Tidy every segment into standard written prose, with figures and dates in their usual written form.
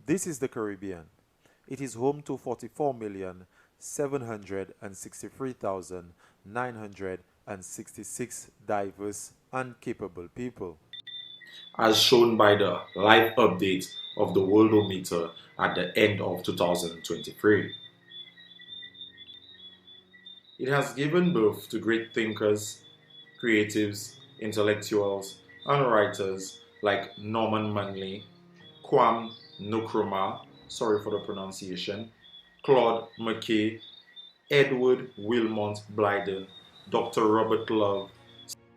This is the Caribbean. It is home to 44,763,966 diverse and capable people, as shown by the live update of the Worldometer at the end of 2023. It has given birth to great thinkers, creatives, intellectuals, and writers like Norman Manley, Kwame Nkrumah, sorry for the pronunciation, Claude McKay, Edward Wilmot Blyden, Dr. Robert Love,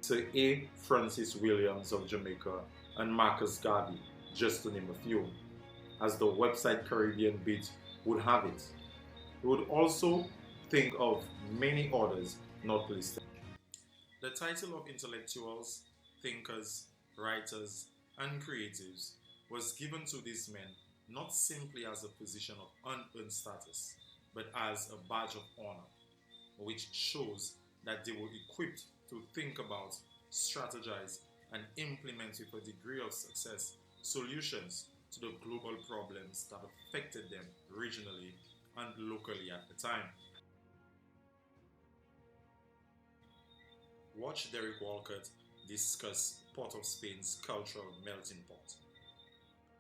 Sir A. Francis Williams of Jamaica, and Marcus Garvey, just to name a few. As the website Caribbean Beat would have it. We would also think of many others not listed. The title of intellectuals, thinkers, writers, and creatives was given to these men not simply as a position of unearned status, but as a badge of honor, which shows that they were equipped to think about, strategize, and implement with a degree of success solutions to the global problems that affected them regionally and locally at the time. Watch Derek Walcott discuss Port of Spain's cultural melting pot,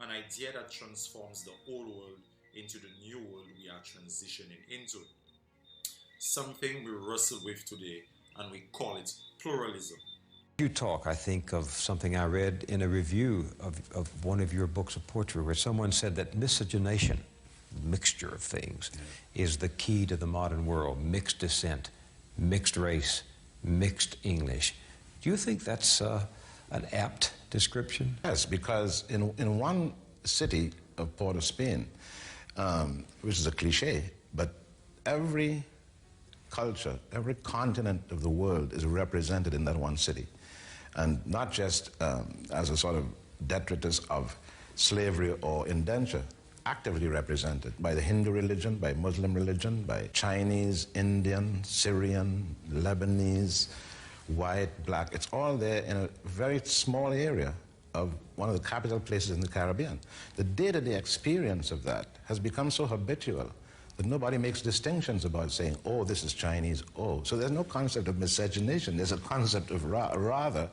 an idea that transforms the old world into the new world we are transitioning into. Something we wrestle with today, and we call it pluralism. You talk, I think, of something I read in a review of one of your books of poetry where someone said that miscegenation, mixture of things, is the key to the modern world. Mixed descent, mixed race, mixed English. Do you think that's an apt description? Yes, because in one city of Port of Spain, which is a cliche, but every culture, every continent of the world is represented in that one city. And not just as a sort of detritus of slavery or indenture, actively represented by the Hindu religion, by Muslim religion, by Chinese, Indian, Syrian, Lebanese, white, black. It's all there in a very small area of one of the capital places in the Caribbean. The day-to-day experience of that has become so habitual that nobody makes distinctions about saying, oh, this is Chinese, oh. So there's no concept of miscegenation. There's a concept of rather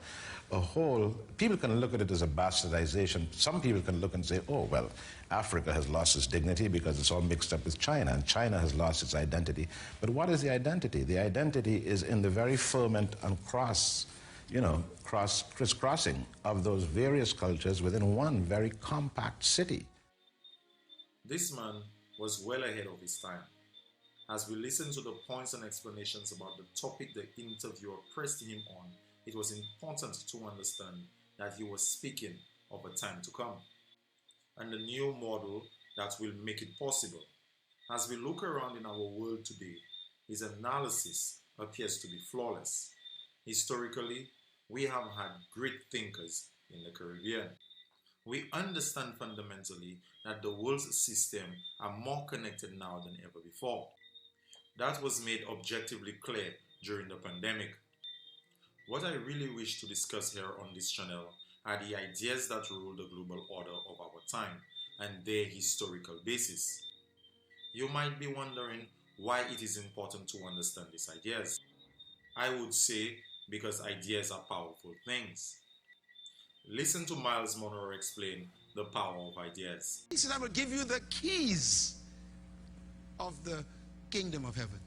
a whole, people can look at it as a bastardization. Some people can look and say, oh, well, Africa has lost its dignity because it's all mixed up with China, and China has lost its identity. But what is the identity? The identity is in the very ferment and crisscrossing of those various cultures within one very compact city. This man was well ahead of his time. As we listen to the points and explanations about the topic the interviewer pressed him on, it was important to understand that he was speaking of a time to come and the new model that will make it possible. As we look around in our world today, his analysis appears to be flawless. Historically, we have had great thinkers in the Caribbean. We understand fundamentally that the world's systems are more connected now than ever before. That was made objectively clear during the pandemic. What I really wish to discuss here on this channel are the ideas that rule the global order of our time and their historical basis. You might be wondering why it is important to understand these ideas. I would say because ideas are powerful things. Listen to Myles Munroe explain the power of ideas. He said, I will give you the keys of the kingdom of heaven.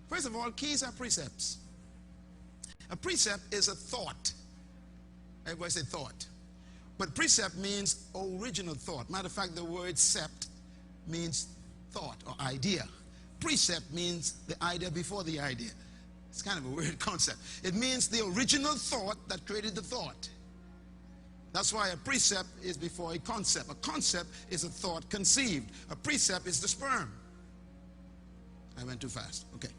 First of all, keys are precepts. A precept is a thought. Everybody say thought. But precept means original thought. Matter of fact, the word sept means thought or idea. Precept means the idea before the idea. It's kind of a weird concept. It means the original thought that created the thought. That's why a precept is before a concept. A concept is a thought conceived. A precept is the sperm. I went too fast. Okay.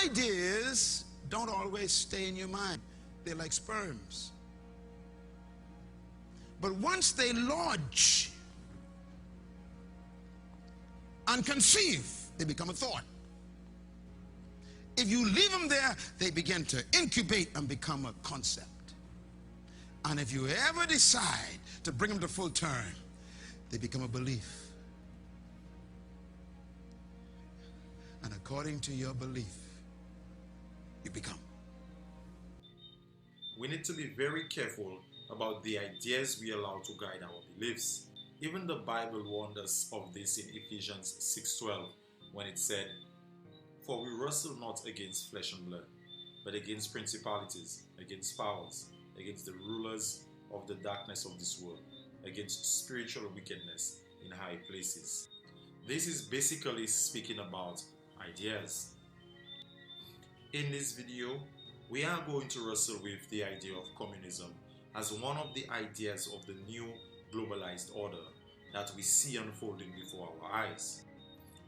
Ideas don't always stay in your mind. They're like sperms. But once they lodge and conceive, they become a thought. If you leave them there, they begin to incubate and become a concept. And if you ever decide to bring them to full term, they become a belief. And according to your belief, you become. We need to be very careful about the ideas we allow to guide our beliefs. Even the Bible warned us of this in Ephesians 6:12 when it said, "For we wrestle not against flesh and blood, but against principalities, against powers, against the rulers of the darkness of this world, against spiritual wickedness in high places." This is basically speaking about ideas. In this video, we are going to wrestle with the idea of communism as one of the ideas of the new globalized order that we see unfolding before our eyes.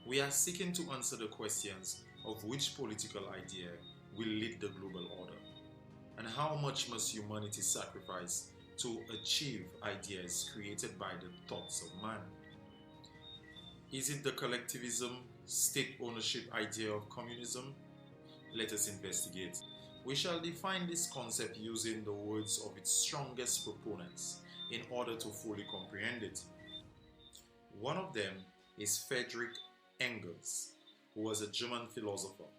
We are seeking to answer the questions of which political idea will lead the global order, and how much must humanity sacrifice to achieve ideas created by the thoughts of man. Is it the collectivism, state ownership idea of communism? Let us investigate. We shall define this concept using the words of its strongest proponents in order to fully comprehend it. One of them is Friedrich Engels, who was a German philosopher,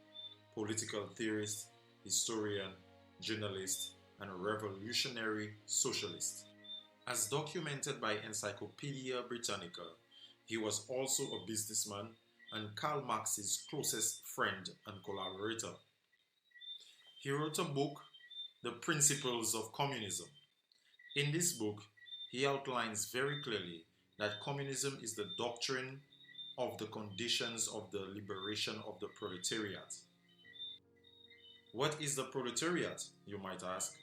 political theorist, historian, journalist, and a revolutionary socialist. As documented by Encyclopedia Britannica, he was also a businessman and Karl Marx's closest friend and collaborator. He wrote a book, The Principles of Communism. In this book, he outlines very clearly that communism is the doctrine of the conditions of the liberation of the proletariat. What is the proletariat, you might ask?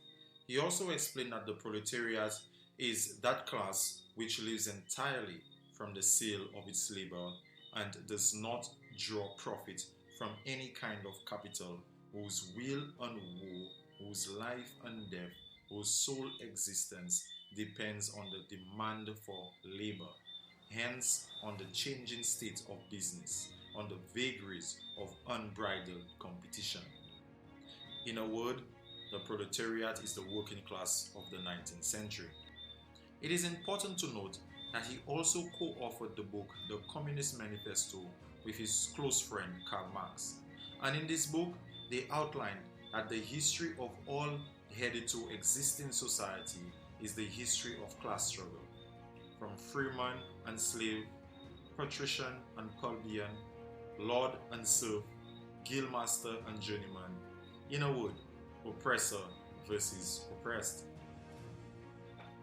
He also explained that the proletariat is that class which lives entirely from the sale of its labor and does not draw profit from any kind of capital, whose will and woe, whose life and death, whose sole existence depends on the demand for labor, hence on the changing state of business, on the vagaries of unbridled competition. In a word, the proletariat is the working class of the 19th century. It is important to note that he also co-authored the book The Communist Manifesto with his close friend Karl Marx. And in this book, they outlined that the history of all headed to existing society is the history of class struggle. From freeman and slave, patrician and plebeian, lord and serf, guildmaster and journeyman. In a word, oppressor versus oppressed.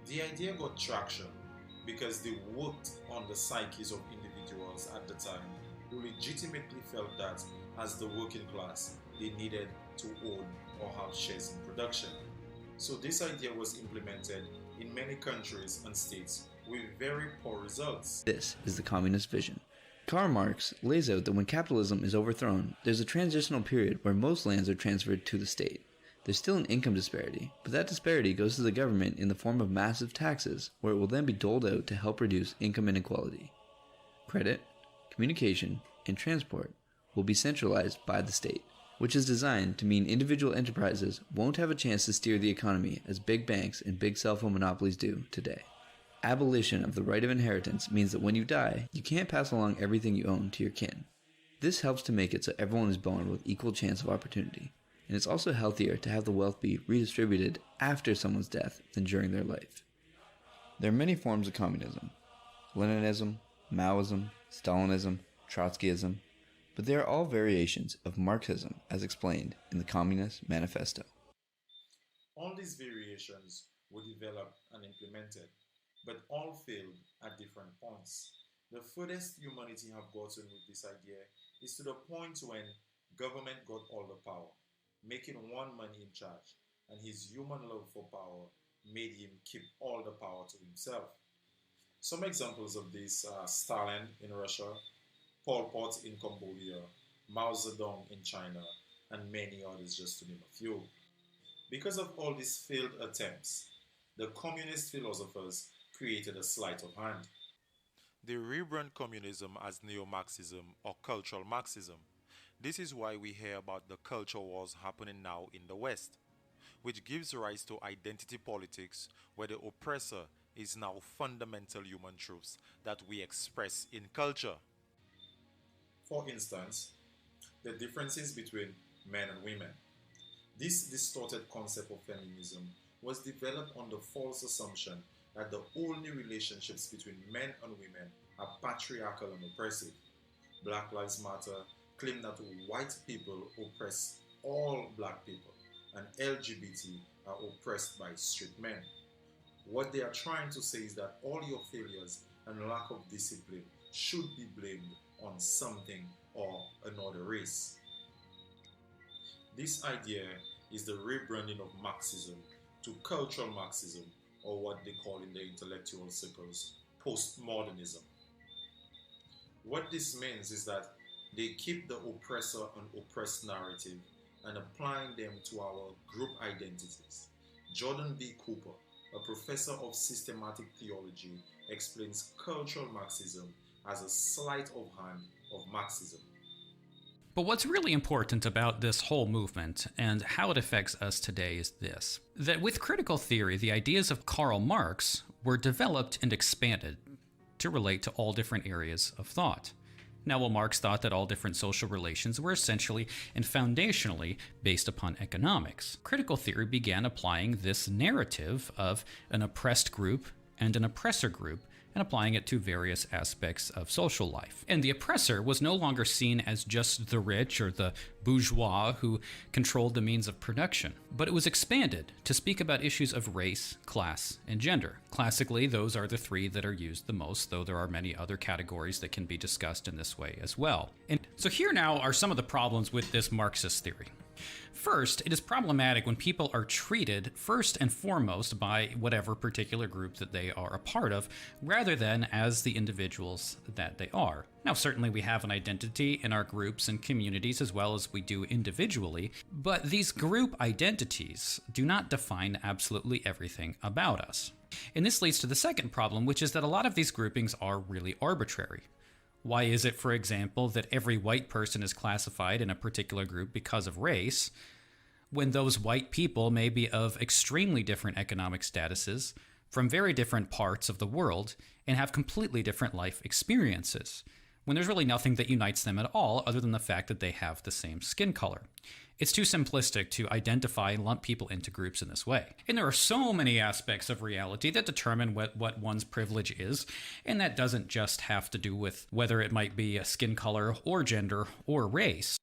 The idea got traction because they worked on the psyches of individuals at the time who legitimately felt that, as the working class, they needed to own or have shares in production. So this idea was implemented in many countries and states with very poor results. This is the communist vision. Karl Marx lays out that when capitalism is overthrown, there's a transitional period where most lands are transferred to the state. There's still an income disparity, but that disparity goes to the government in the form of massive taxes, where it will then be doled out to help reduce income inequality. Credit, communication, and transport will be centralized by the state, which is designed to mean individual enterprises won't have a chance to steer the economy as big banks and big cell phone monopolies do today. Abolition of the right of inheritance means that when you die, you can't pass along everything you own to your kin. This helps to make it so everyone is born with equal chance of opportunity, and it's also healthier to have the wealth be redistributed after someone's death than during their life. There are many forms of communism: Leninism, Maoism, Stalinism, Trotskyism, but they are all variations of Marxism as explained in the Communist Manifesto. All these variations were developed and implemented, but all failed at different points. The furthest humanity have gotten with this idea is to the point when government got all the power, making one man in charge, and his human love for power made him keep all the power to himself. Some examples of this are Stalin in Russia, Pol Pot in Cambodia, Mao Zedong in China, and many others, just to name a few. Because of all these failed attempts, the communist philosophers created a sleight of hand. They rebrand communism as neo-Marxism or cultural Marxism. This is why we hear about the culture wars happening now in the West. which gives rise to identity politics, where the oppressor is now fundamental human truths that we express in culture. For instance, the differences between men and women. This distorted concept of feminism was developed on the false assumption that the only relationships between men and women are patriarchal and oppressive. Black Lives Matter claim that white people oppress all black people and LGBT are oppressed by straight men. What they are trying to say is that all your failures and lack of discipline should be blamed on something or another race. This idea is the rebranding of Marxism to cultural Marxism, or what they call in the intellectual circles postmodernism. What this means is that they keep the oppressor and oppressed narrative and applying them to our group identities. Jordan B. Cooper, a professor of systematic theology, explains cultural Marxism as a sleight of hand of Marxism. But what's really important about this whole movement and how it affects us today is this: that with critical theory, the ideas of Karl Marx were developed and expanded to relate to all different areas of thought. Now, while Marx thought that all different social relations were essentially and foundationally based upon economics, critical theory began applying this narrative of an oppressed group and an oppressor group and applying it to various aspects of social life. And the oppressor was no longer seen as just the rich or the bourgeois who controlled the means of production, but it was expanded to speak about issues of race, class, and gender. Classically, those are the three that are used the most, though there are many other categories that can be discussed in this way as well. And so here now are some of the problems with this Marxist theory. First, it is problematic when people are treated first and foremost by whatever particular group that they are a part of, rather than as the individuals that they are. Now, certainly we have an identity in our groups and communities as well as we do individually, but these group identities do not define absolutely everything about us. And this leads to the second problem, which is that a lot of these groupings are really arbitrary. Why is it, for example, that every white person is classified in a particular group because of race, when those white people may be of extremely different economic statuses from very different parts of the world and have completely different life experiences, when there's really nothing that unites them at all other than the fact that they have the same skin color? It's too simplistic to identify and lump people into groups in this way. And there are so many aspects of reality that determine what one's privilege is, and that doesn't just have to do with whether it might be a skin color or gender or race.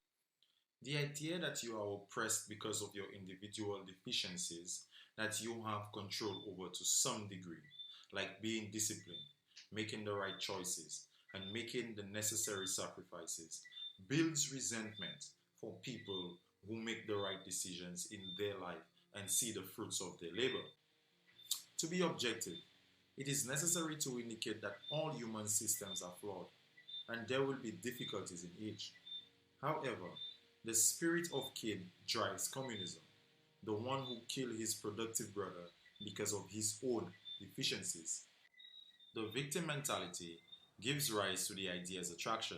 The idea that you are oppressed because of your individual deficiencies that you have control over to some degree, like being disciplined, making the right choices, and making the necessary sacrifices, builds resentment for people who make the right decisions in their life and see the fruits of their labor. To be objective, it is necessary to indicate that all human systems are flawed, and there will be difficulties in each. However, the spirit of Cain drives communism, the one who killed his productive brother because of his own deficiencies. The victim mentality gives rise to the idea's attraction.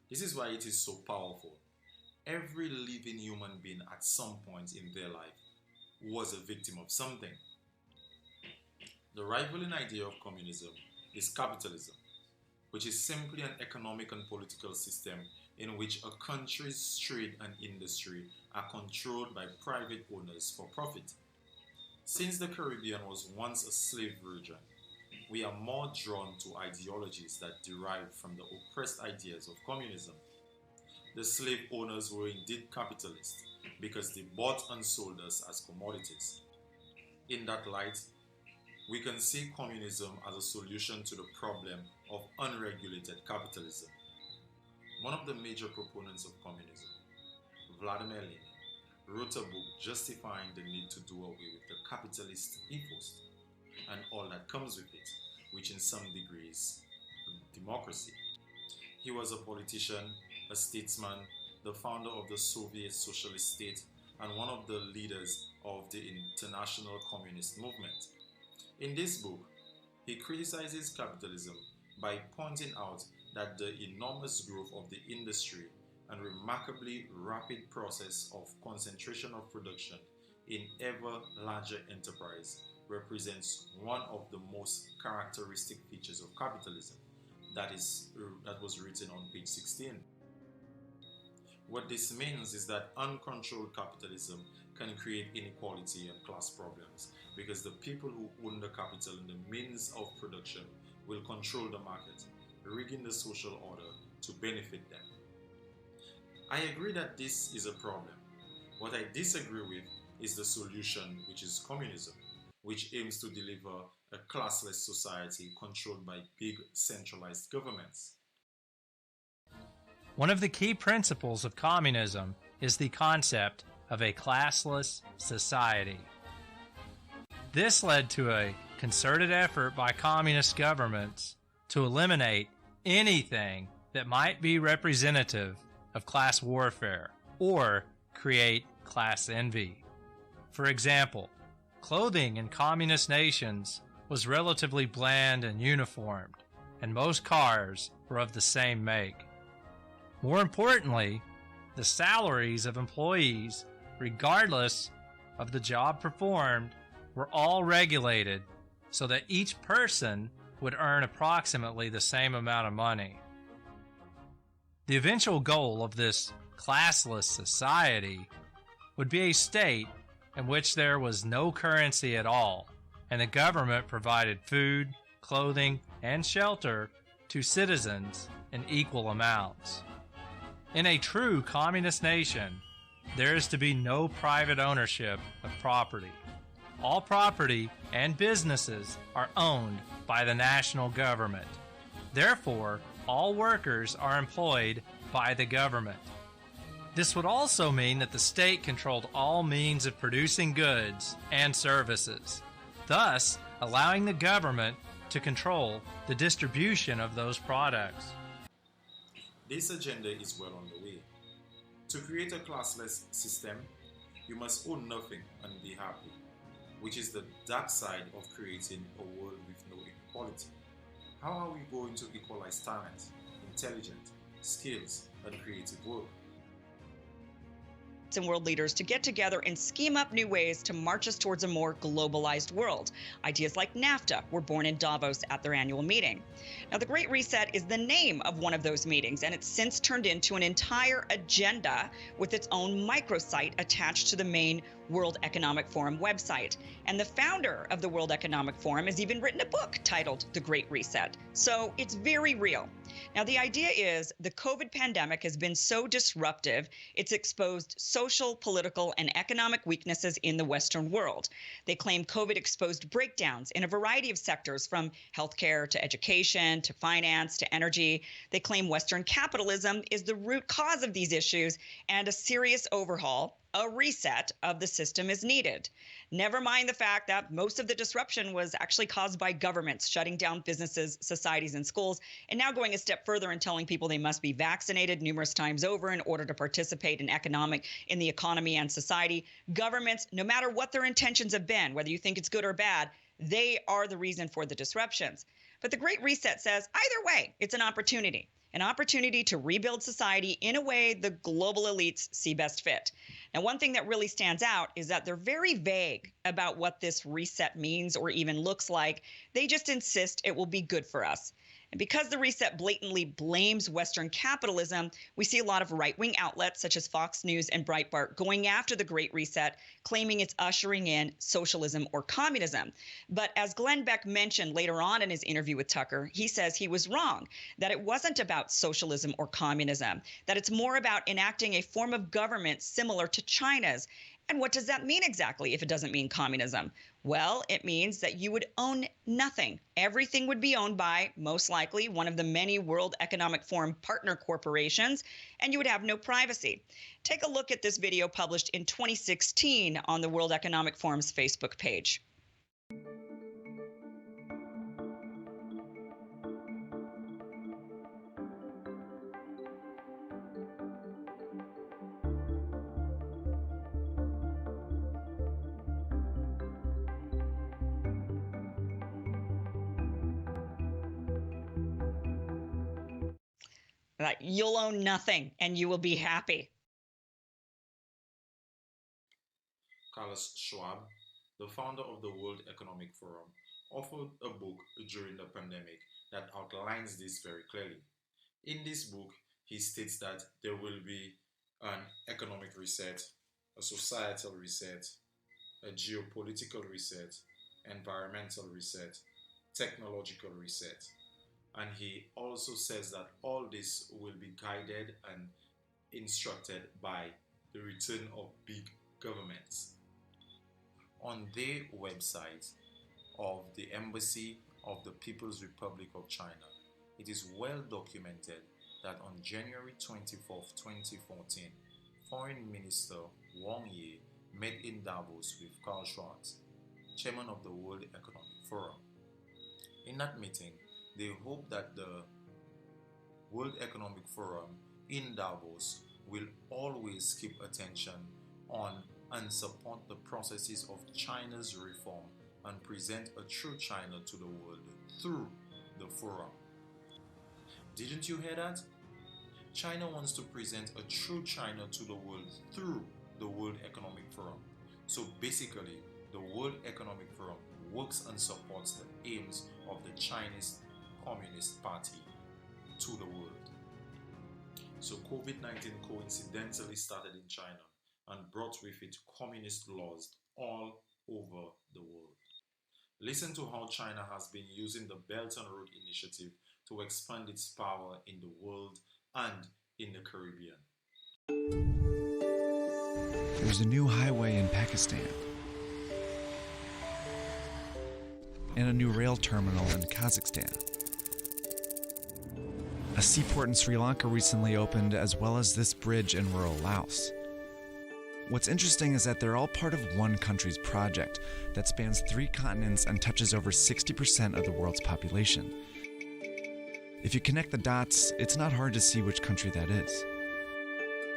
This is why it is so powerful. Every living human being at some point in their life was a victim of something. The rivaling idea of communism is capitalism, which is simply an economic and political system in which a country's trade and industry are controlled by private owners for profit. Since the Caribbean was once a slave region, we are more drawn to ideologies that derive from the oppressed ideas of communism. The slave owners were indeed capitalists because they bought and sold us as commodities. In that light, we can see communism as a solution to the problem of unregulated capitalism. One of the major proponents of communism, Vladimir Lenin, wrote a book justifying the need to do away with the capitalist ethos and all that comes with it, which in some degree is democracy. He was a politician, a statesman, the founder of the Soviet Socialist State, and one of the leaders of the international communist movement. In this book, he criticizes capitalism by pointing out that the enormous growth of the industry and remarkably rapid process of concentration of production in ever larger enterprise represents one of the most characteristic features of capitalism that was written on page 16. What this means is that uncontrolled capitalism can create inequality and class problems because the people who own the capital and the means of production will control the market, rigging the social order to benefit them. I agree that this is a problem. What I disagree with is the solution, which is communism, which aims to deliver a classless society controlled by big centralized governments. One of the key principles of communism is the concept of a classless society. This led to a concerted effort by communist governments to eliminate anything that might be representative of class warfare or create class envy. For example, clothing in communist nations was relatively bland and uniformed, and most cars were of the same make. More importantly, the salaries of employees, regardless of the job performed, were all regulated so that each person would earn approximately the same amount of money. The eventual goal of this classless society would be a state in which there was no currency at all, and the government provided food, clothing, and shelter to citizens in equal amounts. In a true communist nation, there is to be no private ownership of property. All property and businesses are owned by the national government. Therefore, all workers are employed by the government. This would also mean that the state controlled all means of producing goods and services, thus allowing the government to control the distribution of those products. This agenda is well on the way. To create a classless system, you must own nothing and be happy, which is the dark side of creating a world with no inequality. How are we going to equalize talent, intelligence, skills, and creative work? And world leaders to get together and scheme up new ways to march us towards a more globalized world. Ideas like NAFTA were born in Davos at their annual meeting. Now, the Great Reset is the name of one of those meetings, and it's since turned into an entire agenda with its own microsite attached to the main World Economic Forum website. And the founder of the World Economic Forum has even written a book titled The Great Reset. So it's very real. Now, the idea is the COVID pandemic has been so disruptive, it's exposed social, political, and economic weaknesses in the Western world. They claim COVID exposed breakdowns in a variety of sectors, from healthcare to education to finance to energy. They claim Western capitalism is the root cause of these issues, and a serious overhaul, a reset of the system, is needed. Never mind the fact that most of the disruption was actually caused by governments shutting down businesses, societies, and schools, and now going a step further and telling people they must be vaccinated numerous times over in order to participate in the economy and society. Governments, no matter what their intentions have been, whether you think it's good or bad, they are the reason for the disruptions. But the Great Reset says either way, it's an opportunity to rebuild society in a way the global elites see best fit. Now, one thing that really stands out is that they're very vague about what this reset means or even looks like. They just insist it will be good for us. And because the reset blatantly blames Western capitalism, we see a lot of right-wing outlets such as Fox News and Breitbart going after the Great Reset, claiming it's ushering in socialism or communism. But as Glenn Beck mentioned later on in his interview with Tucker, he says he was wrong, that it wasn't about socialism or communism, that it's more about enacting a form of government similar to China's. And what does that mean exactly if it doesn't mean communism? Well, it means that you would own nothing. Everything would be owned by, most likely, one of the many World Economic Forum partner corporations, and you would have no privacy. Take a look at this video published in 2016 on the World Economic Forum's Facebook page. That you'll own nothing and you will be happy. Klaus Schwab, the founder of the World Economic Forum, authored a book during the pandemic that outlines this very clearly. In this book, he states that there will be an economic reset, a societal reset, a geopolitical reset, environmental reset, technological reset. And he also says that all this will be guided and instructed by the return of big governments. On their website of the Embassy of the People's Republic of China, it is well documented that on January 24, 2014, Foreign Minister Wang Yi met in Davos with Klaus Schwab, chairman of the World Economic Forum. In that meeting, they hope that the World Economic Forum in Davos will always keep attention on and support the processes of China's reform and present a true China to the world through the forum. Didn't you hear that? China wants to present a true China to the world through the World Economic Forum. So basically, the World Economic Forum works and supports the aims of the Chinese Communist Party to the world. So COVID-19 coincidentally started in China and brought with it communist laws all over the world. Listen to how China has been using the Belt and Road Initiative to expand its power in the world and in the Caribbean. There's a new highway in Pakistan and a new rail terminal in Kazakhstan. A seaport in Sri Lanka recently opened, as well as this bridge in rural Laos. What's interesting is that they're all part of one country's project that spans 3 continents and touches over 60% of the world's population. If you connect the dots, it's not hard to see which country that is.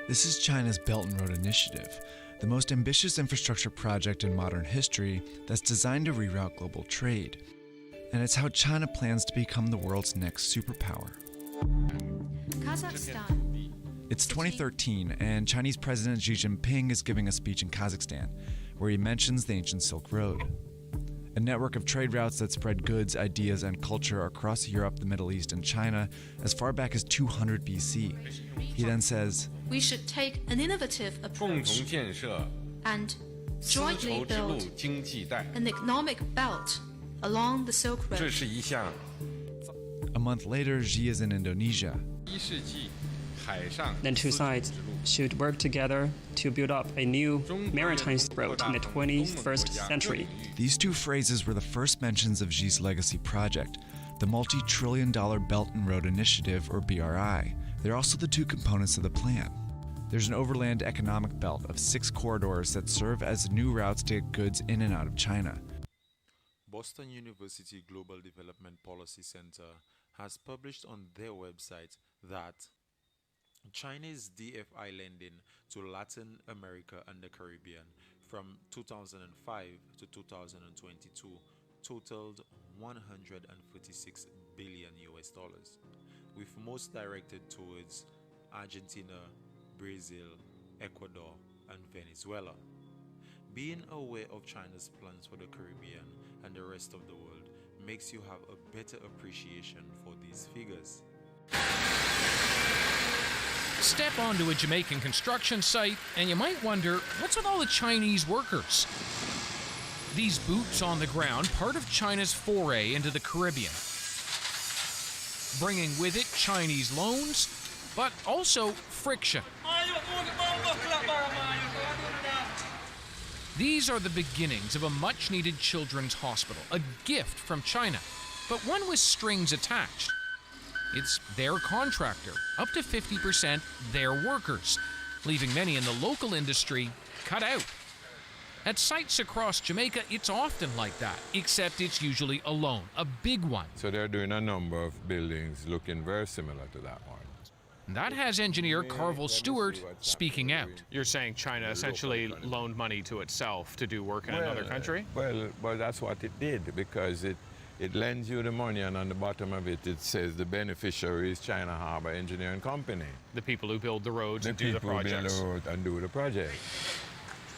This is China's Belt and Road Initiative, the most ambitious infrastructure project in modern history that's designed to reroute global trade. And it's how China plans to become the world's next superpower. Kazakhstan. It's 2013, and Chinese President Xi Jinping is giving a speech in Kazakhstan, where he mentions the ancient Silk Road, a network of trade routes that spread goods, ideas, and culture across Europe, the Middle East, and China as far back as 200 BC. He then says, "We should take an innovative approach and jointly build an economic belt along the Silk Road." A month later, Xi is in Indonesia. The two sides should work together to build up a new maritime route in the 21st century. These two phrases were the first mentions of Xi's legacy project, the multi-trillion-dollar Belt and Road Initiative, or BRI. They're also the 2 components of the plan. There's an overland economic belt of 6 corridors that serve as new routes to get goods in and out of China. Boston University Global Development Policy Center has published on their website that China's DFI lending to Latin America and the Caribbean from 2005 to 2022 totaled $146 billion, with most directed towards Argentina, Brazil, Ecuador, and Venezuela. Being aware of China's plans for the Caribbean and the rest of the world makes you have a better appreciation for these figures. Step onto a Jamaican construction site and you might wonder, what's with all the Chinese workers? These boots on the ground, part of China's foray into the Caribbean, bringing with it Chinese loans, but also friction. These are the beginnings of a much-needed children's hospital, a gift from China, but one with strings attached. It's their contractor, up to 50% their workers, leaving many in the local industry cut out. At sites across Jamaica, it's often like that, except it's usually a loan, a big one. So they're doing a number of buildings looking very similar to that one. That has engineer Carvel Stewart speaking out. You're saying China essentially loaned money to itself to do work in another country? Well, that's what it did, because it lends you the money, and on the bottom of it, it says the beneficiary is China Harbor Engineering Company. The people who build the roads and do the projects. The people who build the road and do the project.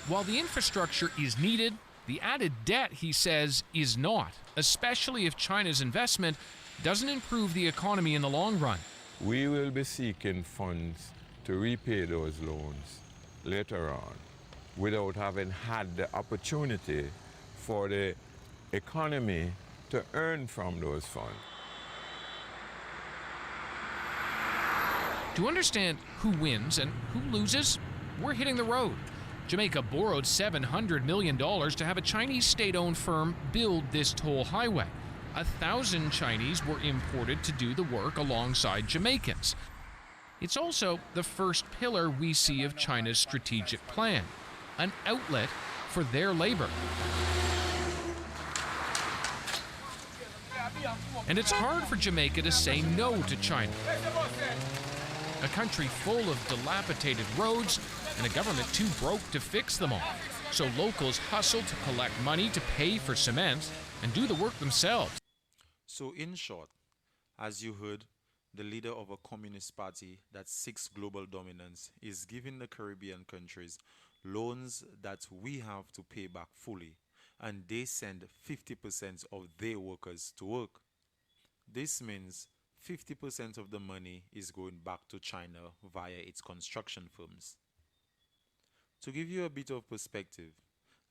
While the infrastructure is needed, the added debt, he says, is not, especially if China's investment doesn't improve the economy in the long run. We will be seeking funds to repay those loans later on without having had the opportunity for the economy to earn from those funds. To understand who wins and who loses, we're hitting the road. Jamaica borrowed $700 million to have a Chinese state-owned firm build this toll highway. 1,000 Chinese were imported to do the work alongside Jamaicans. It's also the first pillar we see of China's strategic plan, an outlet for their labor. And it's hard for Jamaica to say no to China. A country full of dilapidated roads and a government too broke to fix them all. So locals hustle to collect money to pay for cement and do the work themselves. So in short, as you heard, the leader of a communist party that seeks global dominance is giving the Caribbean countries loans that we have to pay back fully, and they send 50% of their workers to work. This means 50% of the money is going back to China via its construction firms. To give you a bit of perspective,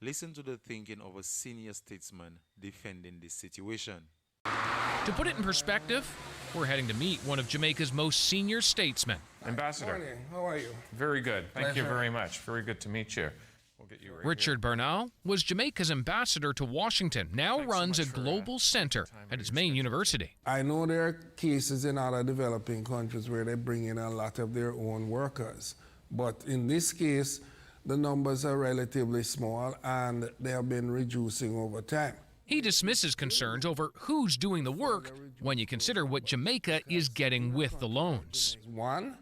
listen to the thinking of a senior statesman defending this situation. To put it in perspective, we're heading to meet one of Jamaica's most senior statesmen. Ambassador. Good morning. How are you? Very good. Thank you Pleasure. very much. Very good to meet you. We'll get you right Richard Bernal was Jamaica's ambassador to Washington, now runs a global center at its main university. I know there are cases in other developing countries where they bring in a lot of their own workers. But in this case, the numbers are relatively small and they have been reducing over time. He dismisses concerns over who's doing the work when you consider what Jamaica is getting with the loans. One,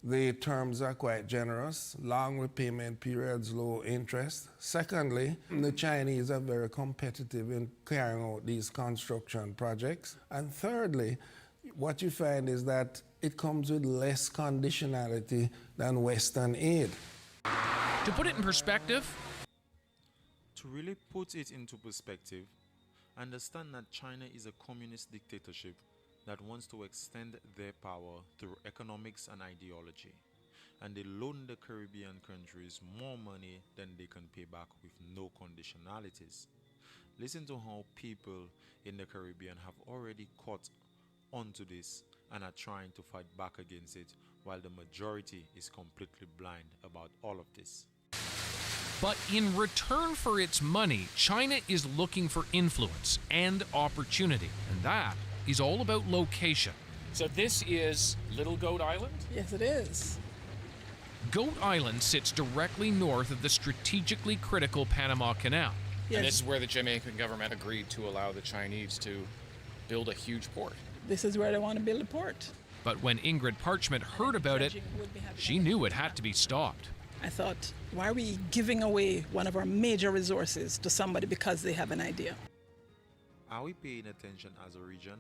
the terms are quite generous, long repayment periods, low interest. Secondly, the Chinese are very competitive in carrying out these construction projects. And thirdly, what you find is that it comes with less conditionality than Western aid. To put it in perspective, To really put it into perspective, understand that China is a communist dictatorship that wants to extend their power through economics and ideology, and they loan the Caribbean countries more money than they can pay back with no conditionalities. Listen to how people in the Caribbean have already caught onto this and are trying to fight back against it, while the majority is completely blind about all of this. but in return for its money, China is looking for influence and opportunity, and that is all about location. So this is Little Goat Island? Yes, it is. Goat Island sits directly north of the strategically critical Panama Canal. Yes. And this is where the Jamaican government agreed to allow the Chinese to build a huge port. This is where they want to build a port. But when Ingrid Parchment heard about it, she knew it had to be stopped. I thought, why are we giving away one of our major resources to somebody because they have an idea? Are we paying attention as a region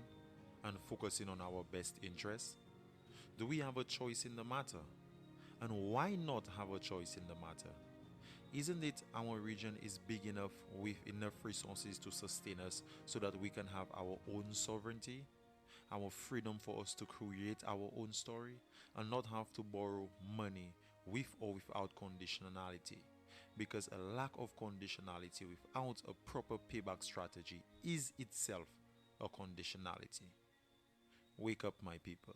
and focusing on our best interests? Do we have a choice in the matter? And why not have a choice in the matter? Isn't it our region is big enough with enough resources to sustain us so that we can have our own sovereignty, our freedom for us to create our own story, and not have to borrow money with or without conditionality? Because a lack of conditionality without a proper payback strategy is itself a conditionality. Wake up, my people.